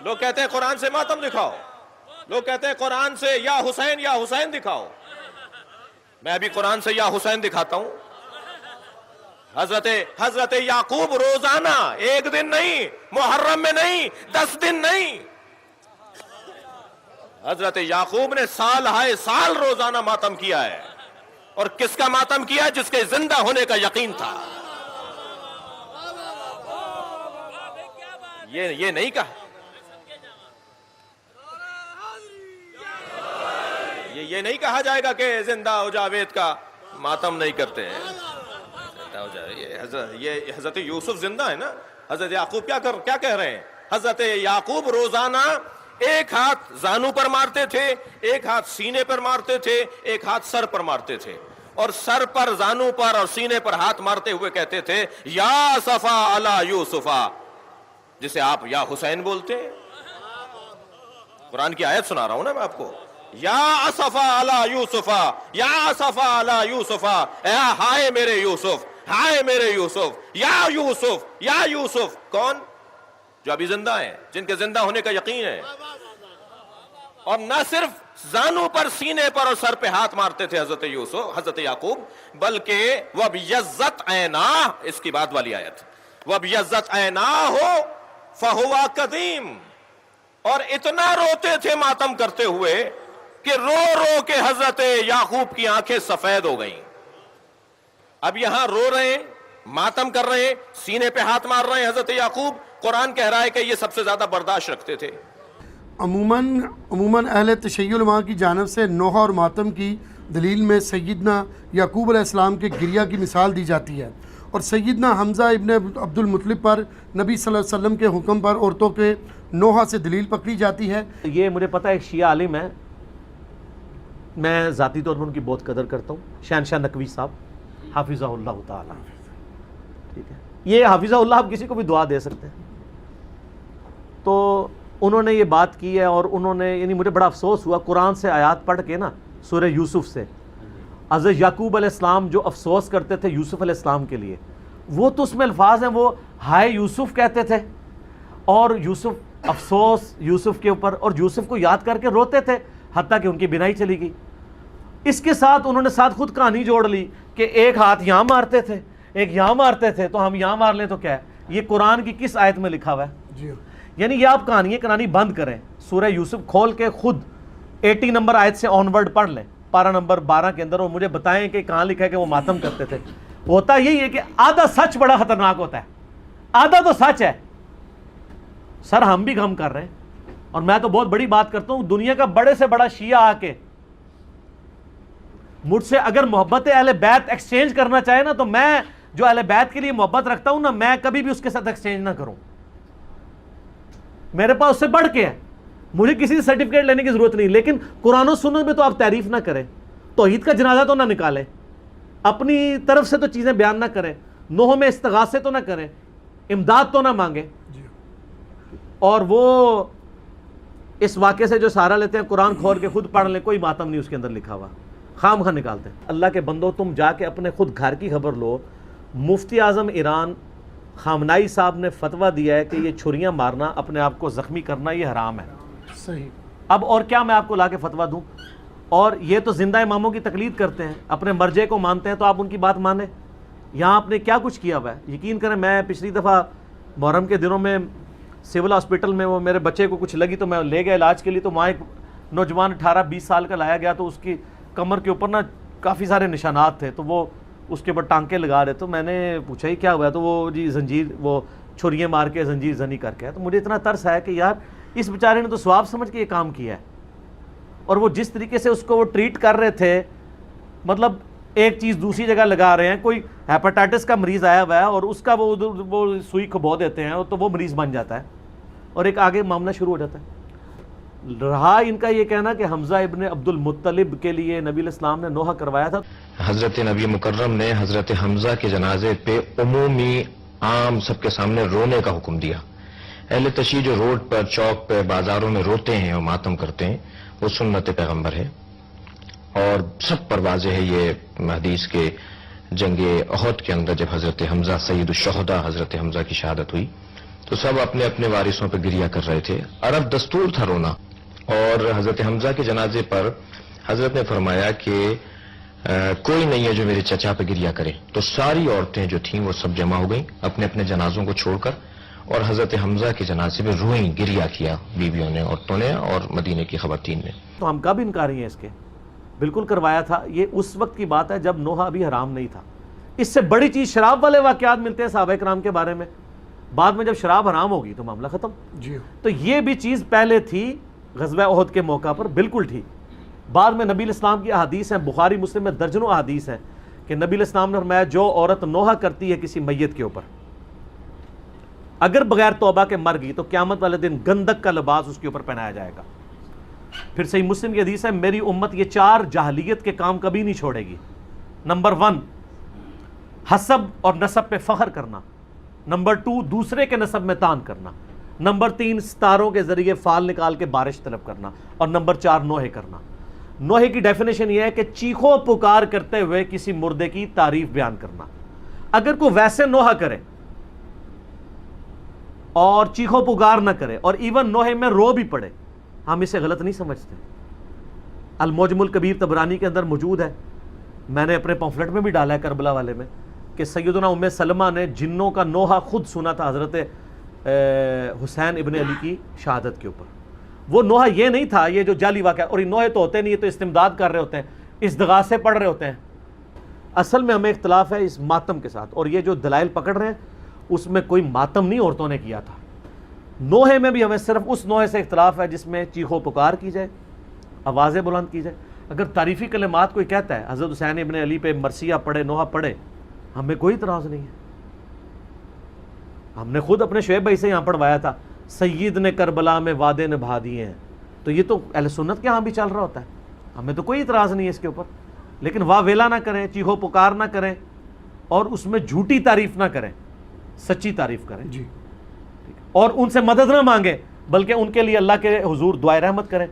لوگ کہتے ہیں قرآن سے ماتم دکھاؤ، لوگ کہتے ہیں قرآن سے یا حسین دکھاؤ. میں ابھی قرآن سے یا حسین دکھاتا ہوں. حضرت یعقوب روزانہ، ایک دن نہیں، محرم میں نہیں، 10 دن نہیں، حضرت یعقوب نے سال ہائے سال روزانہ ماتم کیا ہے. اور کس کا ماتم کیا؟ جس کے زندہ ہونے کا یقین تھا. یہ نہیں کہا، یہ نہیں کہا جائے گا کہ زندہ ہو جاوید کا ماتم نہیں کرتے ہیں. یہ حضرت یوسف زندہ ہے نا. حضرت یعقوب کیا کہہ رہے ہیں؟ حضرت یعقوب روزانہ ایک ہاتھ زانو پر مارتے تھے، ایک ہاتھ سینے پر مارتے تھے، ایک ہاتھ سر پر مارتے تھے، اور سر پر، زانو پر اور سینے پر ہاتھ مارتے ہوئے کہتے تھے یا اسفا علی یوسفا، جسے آپ یا حسین بولتے ہیں. قرآن کی آیت سنا رہا ہوں نا میں آپ کو. یا اسفا علی یوسفا، یا اسفا علی یوسفا، ہائے میرے یوسف، ہائے میرے یوسف، یا یوسف، یا یوسف. کون؟ جو ابھی زندہ ہیں، جن کے زندہ ہونے کا یقین ہے. اور نہ صرف زانو پر، سینے پر اور سر پہ ہاتھ مارتے تھے حضرت یعقوب، بلکہ وَبْيَضَّتْ عَيْنَاهُ، اس کی بعد والی آیت، وَبْيَضَّتْ عَيْنَاهُ فَهُوَ كَظِيمٌ. اور اتنا روتے تھے ماتم کرتے ہوئے کہ رو رو کے حضرت یعقوب کی آنکھیں سفید ہو گئیں. اب یہاں رو رہے ہیں، ماتم کر رہے ہیں، سینے پہ ہاتھ مار رہے ہیں حضرت یعقوب. قرآن کہہ رہا ہے کہ یہ سب سے زیادہ برداشت رکھتے تھے. عموماً اہل تشیع علماء کی جانب سے نوحہ اور ماتم کی دلیل میں سیدنا یعقوب علیہ السلام کے گریہ کی مثال دی جاتی ہے، اور سیدنا حمزہ ابن عبد المطلب پر نبی صلی اللہ علیہ وسلم کے حکم پر عورتوں کے نوحہ سے دلیل پکڑی جاتی ہے. یہ مجھے پتہ ہے ایک شیعہ عالم ہے، میں ذاتی طور پر ان کی بہت قدر کرتا ہوں، شہنشاہ نقوی صاحب حافظہ اللہ تعالیٰ. ٹھیک ہے، یہ حافظہ اللہ آپ کسی کو بھی دعا دے سکتے ہیں. تو انہوں نے یہ بات کی ہے، اور انہوں نے، یعنی مجھے بڑا افسوس ہوا قرآن سے آیات پڑھ کے نا، سورہ یوسف سے، حضرت یعقوب علیہ السلام جو افسوس کرتے تھے یوسف علیہ السلام کے لیے، وہ تو اس میں الفاظ ہیں، وہ ہائے یوسف کہتے تھے، اور یوسف افسوس یوسف کے اوپر، اور یوسف کو یاد کر کے روتے تھے، حتیٰ کہ ان کی بینائی چلی گئی. اس کے ساتھ انہوں نے ساتھ خود کہانی جوڑ لی کہ ایک ہاتھ یہاں مارتے تھے، ایک یہاں مارتے تھے، تو ہم یہاں مار لیں تو کیا ہے؟ یہ قرآن کی کس آیت میں لکھا ہوا ہے؟ جی، یعنی یہ آپ کہانی بند کریں، سورہ یوسف کھول کے خود 80 نمبر آیت سے آن ورڈ پڑھ لیں، پارہ نمبر 12 کے اندر، اور مجھے بتائیں کہ کہاں لکھا ہے کہ وہ ماتم کرتے تھے. ہوتا یہی ہے کہ آدھا سچ بڑا خطرناک ہوتا ہے، آدھا تو سچ ہے. سر ہم بھی غم کر رہے ہیں، اور میں تو بہت بڑی بات کرتا ہوں، دنیا کا بڑے سے بڑا شیعہ آ کے مجھ سے اگر محبت اہل بیت ایکسچینج کرنا چاہے نا، تو میں جو اہل بیت کے لیے محبت رکھتا ہوں نا، میں کبھی بھی اس کے ساتھ ایکسچینج نہ کروں. میرے پاس اس سے بڑھ کے ہے، مجھے کسی سے سرٹیفکیٹ لینے کی ضرورت نہیں. لیکن قرآن و سنت میں تو آپ تعریف نہ کریں، توحید کا جنازہ تو نہ نکالیں، اپنی طرف سے تو چیزیں بیان نہ کریں، نوح میں استغاثے تو نہ کریں، امداد تو نہ مانگیں. اور وہ اس واقعے سے جو سہارا لیتے ہیں، قرآن کھول کے خود پڑھ لیں، کوئی ماتم نہیں اس کے اندر لکھا ہوا، خام خواہ نکالتے ہیں. اللہ کے بندو، تم جا کے اپنے خود گھر کی خبر لو. مفتی اعظم ایران خامنائی صاحب نے فتویٰ دیا ہے کہ یہ چھریاں مارنا، اپنے آپ کو زخمی کرنا، یہ حرام ہے. صحیح. اب اور کیا میں آپ کو لا کے فتویٰ دوں؟ اور یہ تو زندہ اماموں کی تقلید کرتے ہیں، اپنے مرجع کو مانتے ہیں، تو آپ ان کی بات مانیں. یہاں آپ نے کیا کچھ کیا ہوا ہے؟ یقین کریں، میں پچھلی دفعہ محرم کے دنوں میں سول ہاسپٹل میں وہ میرے بچے کو کچھ لگی تو میں لے گیا علاج کے لیے، تو وہاں ایک نوجوان 18-20 سال کا لایا گیا، تو اس کی کمر کے اوپر نا کافی سارے نشانات تھے، تو وہ اس کے اوپر ٹانکے لگا رہے. تو میں نے پوچھا ہی کیا ہوا ہے؟ تو وہ جی زنجیر، وہ چھریاں مار کے زنجیر زنی کر کے. تو مجھے اتنا ترس ہے کہ یار اس بیچارے نے تو ثواب سمجھ کے یہ کام کیا ہے، اور وہ جس طریقے سے اس کو وہ ٹریٹ کر رہے تھے، مطلب ایک چیز دوسری جگہ لگا رہے ہیں. کوئی ہیپاٹائٹس کا مریض آیا ہوا ہے اور اس کا وہ سوئی کھبو دیتے ہیں تو وہ مریض بن جاتا ہے اور ایک آگے معاملہ شروع ہو جاتا ہے. رہا ان کا یہ کہنا کہ حمزہ ابن عبد المطلب کے لیے نبی علیہ السلام نے نوحہ کروایا تھا. حضرت نبی مکرم نے حضرت حمزہ کے جنازے پہ عمومی عام سب کے سامنے رونے کا حکم دیا. اہل تشیع جو روڈ پر، چوک پہ، بازاروں میں روتے ہیں اور ماتم کرتے ہیں، وہ سنت پیغمبر ہے، اور سب پر واضح ہے یہ حدیث کے جنگ احد کے اندر جب حضرت حمزہ سید الشہداء حضرت حمزہ کی شہادت ہوئی تو سب اپنے اپنے وارثوں پہ گریہ کر رہے تھے. عرب دستور تھا رونا. اور حضرت حمزہ کے جنازے پر حضرت نے فرمایا کہ کوئی نہیں ہے جو میرے چچا پہ گریہ کرے. تو ساری عورتیں جو تھیں وہ سب جمع ہو گئیں اپنے اپنے جنازوں کو چھوڑ کر, اور حضرت حمزہ کے جنازے میں روئیں, گریہ کیا بیویوں نے, عورتوں نے اور مدینے کی خواتین نے. تو ہم کب انکاری ہیں اس کے؟ بالکل کروایا تھا. یہ اس وقت کی بات ہے جب نوحہ ابھی حرام نہیں تھا. اس سے بڑی چیز شراب والے واقعات ملتے ہیں صحابہ کرام کے بارے میں. بعد میں جب شراب حرام ہوگی تو معاملہ ختم. جی تو یہ بھی چیز پہلے تھی غزوہ احد کے موقع پر, بالکل تھی. بعد میں نبی الاسلام کی احادیث ہیں, بخاری مسلم میں درجنوں احادیث ہیں کہ نبی الاسلام نے فرمایا جو عورت نوحہ کرتی ہے کسی میت کے اوپر, اگر بغیر توبہ کے مر گئی تو قیامت والے دن گندک کا لباس اس کے اوپر پہنایا جائے گا. پھر صحیح مسلم کی حدیث ہے میری امت یہ 4 جاہلیت کے کام کبھی نہیں چھوڑے گی. نمبر 1 حسب اور نسب پہ فخر کرنا. نمبر 2 دوسرے کے نسب میں تان کرنا. نمبر 3 ستاروں کے ذریعے فال نکال کے بارش طلب کرنا. اور نمبر 4 نوحے کرنا. نوحے کی ڈیفینیشن یہ ہے کہ چیخو پکار کرتے ہوئے کسی مردے کی تعریف بیان کرنا. اگر کوئی ویسے نوحہ کرے اور چیخو پکار نہ کرے اور ایون نوحے میں رو بھی پڑے, ہم اسے غلط نہیں سمجھتے. المعجم الکبیر طبرانی کے اندر موجود ہے, میں نے اپنے پمفلٹ میں بھی ڈالا ہے کربلا والے میں, کہ سیدنا ام سلمہ نے جنوں کا نوحہ خود سنا تھا حضرت حسین ابن علی کی شہادت کے اوپر. وہ نوحہ یہ نہیں تھا یہ جو جعلی واقعہ, اور یہ نوحے تو ہوتے نہیں, یہ تو استمداد کر رہے ہوتے ہیں, استغاثے پڑھ رہے ہوتے ہیں. اصل میں ہمیں اختلاف ہے اس ماتم کے ساتھ, اور یہ جو دلائل پکڑ رہے ہیں اس میں کوئی ماتم نہیں عورتوں نے کیا تھا. نوحے میں بھی ہمیں صرف اس نوحے سے اختلاف ہے جس میں چیخو پکار کی جائے, آوازیں بلند کی جائے. اگر تعریفی کلمات کوئی کہتا ہے حضرت حسین ابن علی پہ مرثیہ پڑھے, نوحہ پڑھے, ہمیں کوئی اعتراض نہیں ہے. ہم نے خود اپنے شعیب بھائی سے یہاں پڑھوایا تھا سید نے کربلا میں وعدے نبھا دیے ہیں, تو یہ تو اہل سنت کے ہاں بھی چل رہا ہوتا ہے, ہمیں تو کوئی اعتراض نہیں ہے اس کے اوپر. لیکن واہ ویلا نہ کریں, چیخو پکار نہ کریں, اور اس میں جھوٹی تعریف نہ کریں, سچی تعریف کریں. جی اور ان سے مدد نہ مانگیں بلکہ ان کے لیے اللہ کے حضور دعائے رحمت کریں,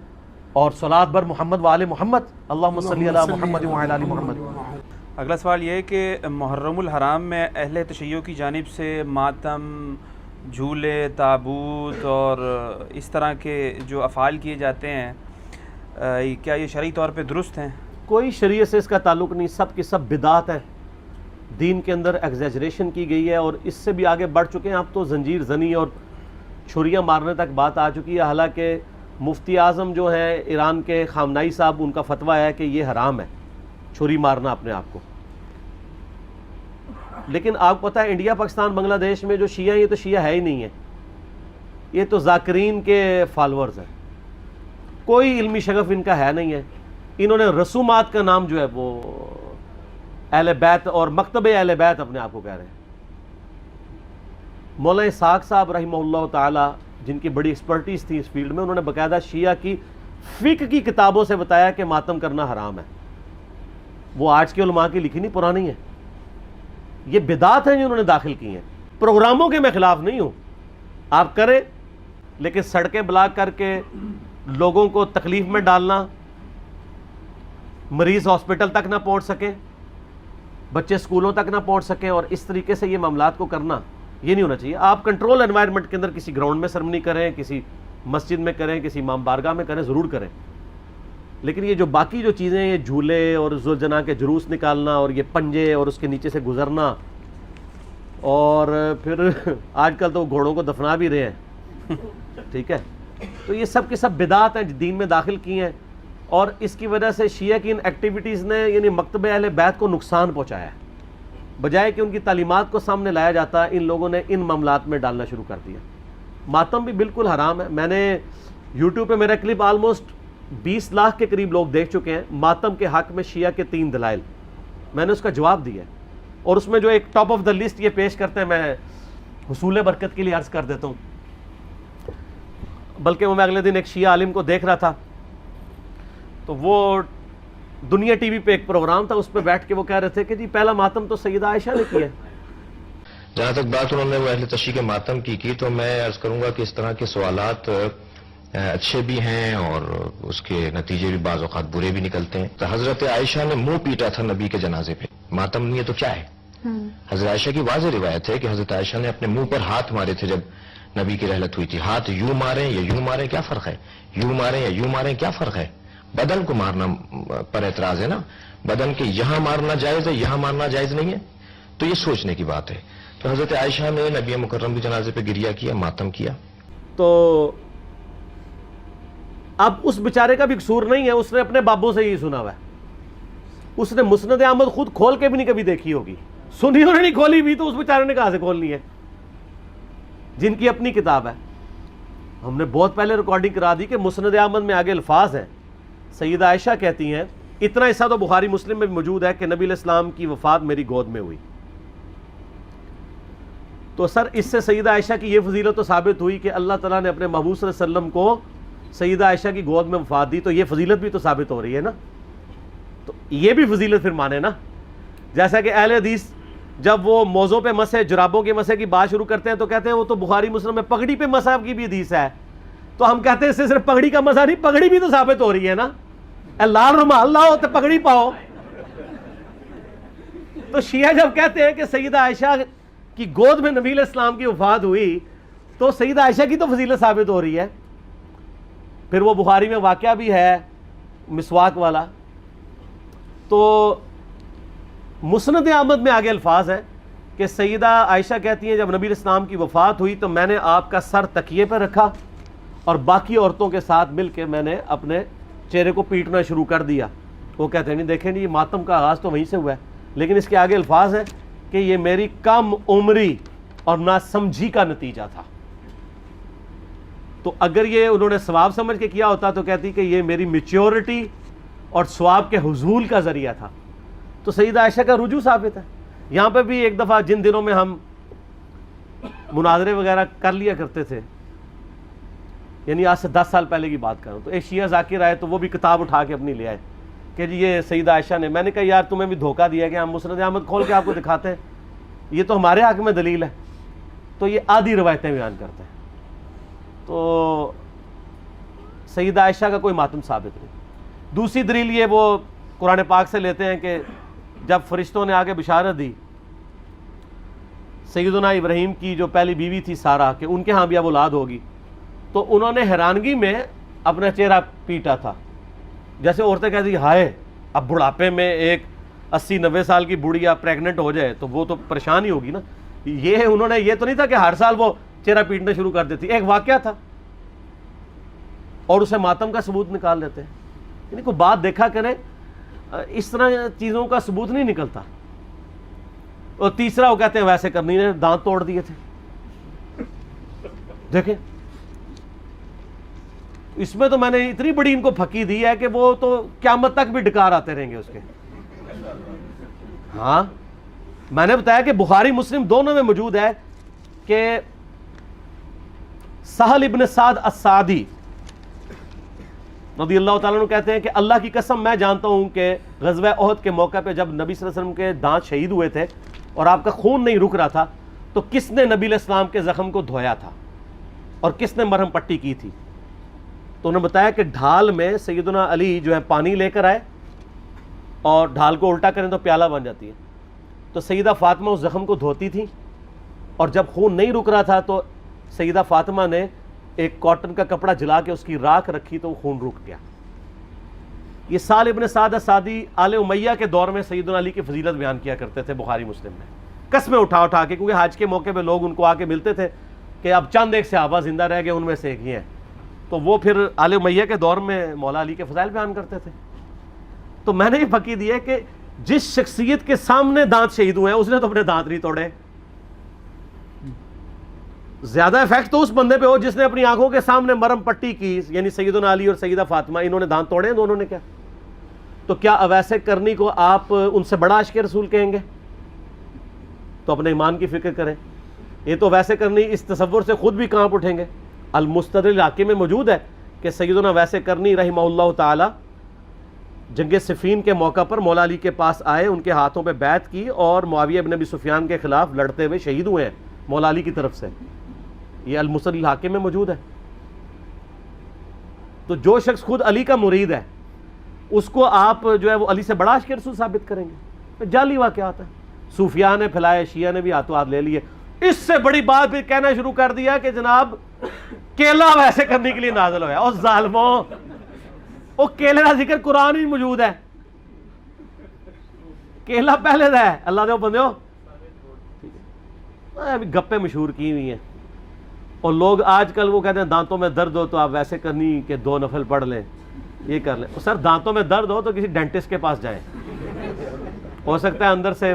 اور صلاۃ بر محمد وآل محمد, اللہم صلی علی محمد وعلی آل محمد. اگلا سوال یہ ہے کہ محرم الحرام میں اہل تشیع کی جانب سے ماتم, جھولے, تابوت اور اس طرح کے جو افعال کیے جاتے ہیں, کیا یہ شرعی طور پہ درست ہیں؟ کوئی شریعت سے اس کا تعلق نہیں, سب کی سب بدعات ہیں. دین کے اندر ایگزیجریشن کی گئی ہے, اور اس سے بھی آگے بڑھ چکے ہیں. اب تو زنجیر زنی اور چھریاں مارنے تک بات آ چکی ہے. حالانکہ مفتی اعظم جو ہیں ایران کے خامنائی صاحب, ان کا فتویٰ ہے کہ یہ حرام ہے چھری مارنا اپنے آپ کو. لیکن آپ کو پتہ ہے انڈیا, پاکستان, بنگلہ دیش میں جو شیعہ ہیں یہ تو شیعہ ہے ہی نہیں ہے, یہ تو ذاکرین کے فالورز ہیں. کوئی علمی شغف ان کا ہے نہیں ہے. انہوں نے رسومات کا نام جو ہے وہ اہل بیت اور مکتب اہل بیت اپنے آپ کو کہہ رہے ہیں. مولانا اسحاق صاحب رحمہ اللہ تعالی, جن کی بڑی ایکسپرٹیز تھی اس فیلڈ میں, انہوں نے باقاعدہ شیعہ کی فقہ کی کتابوں سے بتایا کہ ماتم کرنا حرام ہے. وہ آج کے علماء کی لکھی نہیں, پرانی ہے. یہ بدعات ہیں جو انہوں نے داخل کی ہیں. پروگراموں کے میں خلاف نہیں ہوں, آپ کریں, لیکن سڑکیں بلاک کر کے لوگوں کو تکلیف میں ڈالنا, مریض ہاسپٹل تک نہ پہنچ سکیں, بچے سکولوں تک نہ پہنچ سکیں, اور اس طریقے سے یہ معاملات کو کرنا, یہ نہیں ہونا چاہیے. آپ کنٹرول انوائرمنٹ کے اندر کسی گراؤنڈ میں سرمنی کریں, کسی مسجد میں کریں, کسی امام بارگاہ میں کریں, ضرور کریں. لیکن یہ جو باقی جو چیزیں, یہ جھولے اور ذوالجناح کے جلوس نکالنا, اور یہ پنجے اور اس کے نیچے سے گزرنا, اور پھر آج کل تو گھوڑوں کو دفنا بھی رہے ہیں, ٹھیک ہے, تو یہ سب کے سب بدعات ہیں دین میں داخل کی ہیں. اور اس کی وجہ سے شیعہ کی ان ایکٹیویٹیز نے یعنی مکتب اہل بیت کو نقصان پہنچایا ہے. بجائے کہ ان کی تعلیمات کو سامنے لایا جاتا, ان لوگوں نے ان معاملات میں ڈالنا شروع کر دیا. ماتم بھی بالکل حرام ہے. میں نے یوٹیوب پہ میرا کلپ آلموسٹ 20 لاکھ کے قریب لوگ دیکھ چکے ہیں. ماتم کے حق میں شیعہ کے 3 دلائل, میں نے اس کا جواب دیا ہے, اور اس میں جو ایک ٹاپ آف دا لسٹ یہ پیش کرتے ہیں, میں حصول برکت کے لیے عرض کر دیتا ہوں. بلکہ میں اگلے دن ایک شیعہ عالم کو دیکھ رہا تھا, تو وہ دنیا ٹی وی پہ ایک پروگرام تھا, اس پہ بیٹھ کے وہ کہہ رہے تھے کہ جی پہلا ماتم تو سیدہ عائشہ نے کیا ہے. جہاں تک بات انہوں نے وہ اہل تشیع کے ماتم کی تو میں عرض کروں گا کہ اس طرح کے سوالات اچھے بھی ہیں اور اس کے نتیجے بھی بعض اوقات برے بھی نکلتے ہیں. تو حضرت عائشہ نے منہ پیٹا تھا نبی کے جنازے پہ, ماتم نہیں ہے تو کیا ہے؟ حضرت عائشہ کی واضح روایت ہے کہ حضرت عائشہ نے اپنے منہ پر ہاتھ مارے تھے جب نبی کی رحلت ہوئی تھی. ہاتھ یوں ماریں یا یوں ماریں کیا فرق ہے؟ یوں ماریں یا یوں ماریں کیا فرق ہے؟ بدن کو مارنا پر اعتراض ہے نا. بدن کے یہاں مارنا جائز ہے, یہاں مارنا جائز نہیں ہے. تو یہ سوچنے کی بات ہے. تو حضرت عائشہ نے نبی مکرم کے جنازے پہ گریہ کیا, ماتم کیا. تو اب اس بیچارے کا بھی قصور نہیں ہے, اس نے اپنے بابوں سے ہی سنا ہوا ہے. اس نے مسند احمد خود کھول کے بھی نہیں کبھی دیکھی ہوگی, سنی انہوں نے نہیں کھولی بھی, تو اس بیچارے نے کہاں سے کھولنی ہے جن کی اپنی کتاب ہے. ہم نے بہت پہلے ریکارڈنگ کرا دی کہ مسند احمد میں آگے الفاظ ہیں. سیدہ عائشہ کہتی ہیں, اتنا حصہ تو بخاری مسلم میں بھی موجود ہے کہ نبی علیہ السلام کی وفات میری گود میں ہوئی. تو سر اس سے سیدہ عائشہ کی یہ فضیلت تو ثابت ہوئی کہ اللہ تعالیٰ نے اپنے محبوب صلی اللہ علیہ وسلم کو سیدہ عائشہ کی گود میں وفات دی, تو یہ فضیلت بھی تو ثابت ہو رہی ہے نا. تو یہ بھی فضیلت پھر مانے نا. جیسا کہ اہل حدیث جب وہ موزوں پہ مسح, جرابوں کے مسح کی بات شروع کرتے ہیں تو کہتے ہیں وہ تو بخاری مسلم میں پگڑی پہ مسح کی بھی حدیث ہے. تو ہم کہتے ہیں اس سے صرف پگڑی کا مسح نہیں, پگڑی بھی تو ثابت ہو رہی ہے نا. لال رومال لاؤ تو پگڑی پاؤ. تو شیعہ جب کہتے ہیں کہ سیدہ عائشہ کی گود میں نبی علیہ السلام کی وفات ہوئی, تو سیدہ عائشہ کی تو فضیلت ثابت ہو رہی ہے. پھر وہ بخاری میں واقعہ بھی ہے مسواک والا. تو مسند احمد میں آگے الفاظ ہیں کہ سیدہ عائشہ کہتی ہیں جب نبی علیہ السلام کی وفات ہوئی تو میں نے آپ کا سر تکیے پہ رکھا اور باقی عورتوں کے ساتھ مل کے میں نے اپنے چہرے کو پیٹنا شروع کر دیا. وہ کہتے ہیں نہیں دیکھیں نہیں, یہ ماتم کا آغاز تو وہیں سے ہوا ہے. لیکن اس کے آگے الفاظ ہیں کہ یہ میری کم عمری اور ناسمجھی کا نتیجہ تھا. تو اگر یہ انہوں نے ثواب سمجھ کے کیا ہوتا تو کہتی کہ یہ میری میچیورٹی اور ثواب کے حصول کا ذریعہ تھا. تو سیدہ عائشہ کا رجوع ثابت ہے. یہاں پہ بھی ایک دفعہ جن دنوں میں ہم مناظرے وغیرہ کر لیا کرتے تھے, یعنی آج سے 10 سال پہلے کی بات کروں, تو ایک شیعہ ذاکر آئے تو وہ بھی کتاب اٹھا کے اپنی لے آئے کہ جی یہ سیدہ عائشہ نے. میں نے کہا یار تمہیں بھی دھوکہ دیا کہ ہم مسند احمد کھول کے آپ کو دکھاتے ہیں, یہ تو ہمارے حق میں دلیل ہے. تو یہ آدھی روایتیں بیان کرتے ہیں. تو سیدہ عائشہ کا کوئی ماتم ثابت نہیں. دوسری دلیل یہ وہ قرآن پاک سے لیتے ہیں کہ جب فرشتوں نے آگے بشارت دی سیدنا ابراہیم کی جو پہلی بیوی تھی سارہ کہ ان کے ہاں بھی اب اولاد ہوگی, تو انہوں نے حیرانگی میں اپنا چہرہ پیٹا تھا. جیسے عورتیں کہتی ہیں ہائے اب بڑھاپے میں ایک 80-90 سال کی بڑھیا پریگننٹ ہو جائے تو وہ تو پریشان ہی ہوگی نا. یہ انہوں نے, یہ تو نہیں تھا کہ ہر سال وہ چہرہ پیٹنا شروع کر دیتی, ایک واقعہ تھا اور اسے ماتم کا ثبوت نکال لیتے ہیں. یعنی کوئی بات دیکھا کریں, اس طرح چیزوں کا ثبوت نہیں نکلتا. اور تیسرا وہ کہتے ہیں ویسے کرنی نے دانت توڑ دیے تھے. دیکھیں اس میں تو میں نے اتنی بڑی ان کو پھکی دی ہے کہ وہ تو قیامت تک بھی ڈکار آتے رہیں گے اس کے. ہاں میں نے بتایا کہ بخاری مسلم دونوں میں موجود ہے کہ سہل ابن سعد السعدی رضی اللہ تعالیٰ عنہ کہتے ہیں کہ اللہ کی قسم میں جانتا ہوں کہ غزوہ احد کے موقع پہ جب نبی صلی اللہ علیہ وسلم کے دانت شہید ہوئے تھے اور آپ کا خون نہیں رک رہا تھا تو کس نے نبی علیہ السلام کے زخم کو دھویا تھا اور کس نے مرہم پٹی کی تھی. تو انہوں نے بتایا کہ ڈھال میں سیدنا علی جو ہے پانی لے کر آئے اور ڈھال کو الٹا کریں تو پیالہ بن جاتی ہے. تو سیدہ فاطمہ اس زخم کو دھوتی تھی اور جب خون نہیں رک رہا تھا تو سیدہ فاطمہ نے ایک کاٹن کا کپڑا جلا کے اس کی راکھ رکھی تو وہ خون رک گیا. یہ سہل ابن سعد السعدی آل امیہ کے دور میں سیدنا علی کی فضیلت بیان کیا کرتے تھے بخاری مسلم میں, قسمیں اٹھا کے, کیونکہ حج کے موقع پہ لوگ ان کو آ کے ملتے تھے کہ اب چند ایک صحابہ زندہ رہ گئے, ان میں سے ایک ہی ہیں. تو وہ پھر آل امیہ کے دور میں مولا علی کے فضائل بیان کرتے تھے. تو میں نے یہ پھکی دی ہے کہ جس شخصیت کے سامنے دانت شہید ہوئے ہیں اس نے تو اپنے دانت نہیں توڑے. زیادہ افیکٹ تو اس بندے پہ ہو جس نے اپنی آنکھوں کے سامنے مرم پٹی کی, یعنی سیدنا علی اور سیدہ فاطمہ, انہوں نے دانت توڑے ہیں دونوں نے. کیا تو کیا اویسے کرنی کو آپ ان سے بڑا عاشق رسول کہیں گے؟ تو اپنے ایمان کی فکر کریں. یہ تو ویسے کرنی اس تصور سے خود بھی کانپ اٹھیں گے. المستدرک علاقے میں موجود ہے کہ سیدنا ویسے کرنی رحمہ اللہ تعالی جنگ صفین کے موقع پر مولا علی کے پاس آئے, ان کے ہاتھوں پہ بیعت کی اور معاویہ ابن ابی سفیان کے خلاف لڑتے ہوئے شہید ہوئے ہیں مولا علی کی طرف سے. یہ المستدرک علاقے میں موجود ہے. تو جو شخص خود علی کا مرید ہے اس کو آپ جو ہے وہ علی سے بڑا عاشق رسول ثابت کریں گے؟ جعلی واقعات ہے, صوفیاء نے پھیلائے, شیعہ نے بھی ہاتھوں ہاتھ لے لیے. اس سے بڑی بات پھر کہنا شروع کر دیا کہ جناب کیلا ویسے کرنے کے لیے نازل ہوا ہے. اور ظالموں وہ کیلے کا ذکر قرآن میں موجود ہے, کیلا پہلے دا ہے. اللہ دے بندے ہو ابھی گپے مشہور کی ہوئی ہیں, اور لوگ آج کل وہ کہتے ہیں دانتوں میں درد ہو تو آپ ویسے کرنی کہ 2 نفل پڑھ لیں, یہ کر لیں. سر دانتوں میں درد ہو تو کسی ڈینٹسٹ کے پاس جائیں, ہو سکتا ہے اندر سے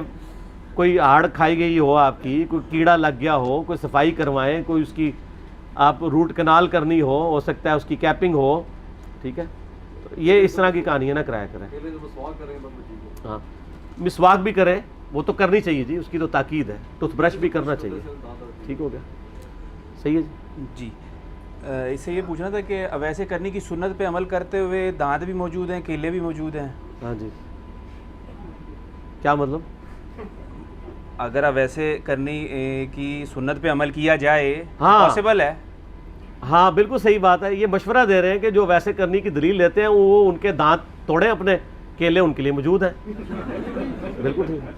کوئی ہاڑ کھائی گئی ہو آپ کی, کوئی کیڑا لگ گیا ہو, کوئی صفائی کروائیں, کوئی اس کی آپ روٹ کنال کرنی ہو سکتا ہے اس کی کیپنگ ہو. ٹھیک ہے, تو یہ اس طرح کی کہانی ہے نہ کرایا کریں. ہاں مسواک بھی کریں, وہ تو کرنی چاہیے جی, اس کی تو تاکید ہے. ٹوتھ برش بھی کرنا چاہیے. ٹھیک ہو گیا, صحیح ہے جی. اس سے یہ پوچھنا تھا کہ ویسے کرنے کی سنت پہ عمل کرتے ہوئے دانت بھی موجود ہیں, کیلے بھی موجود ہیں. ہاں جی, کیا مطلب؟ اگر ویسے کرنے کی سنت پہ عمل کیا جائے ہاں پاسبل ہے. ہاں بالکل صحیح بات ہے. یہ مشورہ دے رہے ہیں کہ جو ویسے کرنے کی دلیل لیتے ہیں وہ ان کے دانت توڑیں اپنے, کیلے ان کے لیے موجود ہیں. بالکل ٹھیک.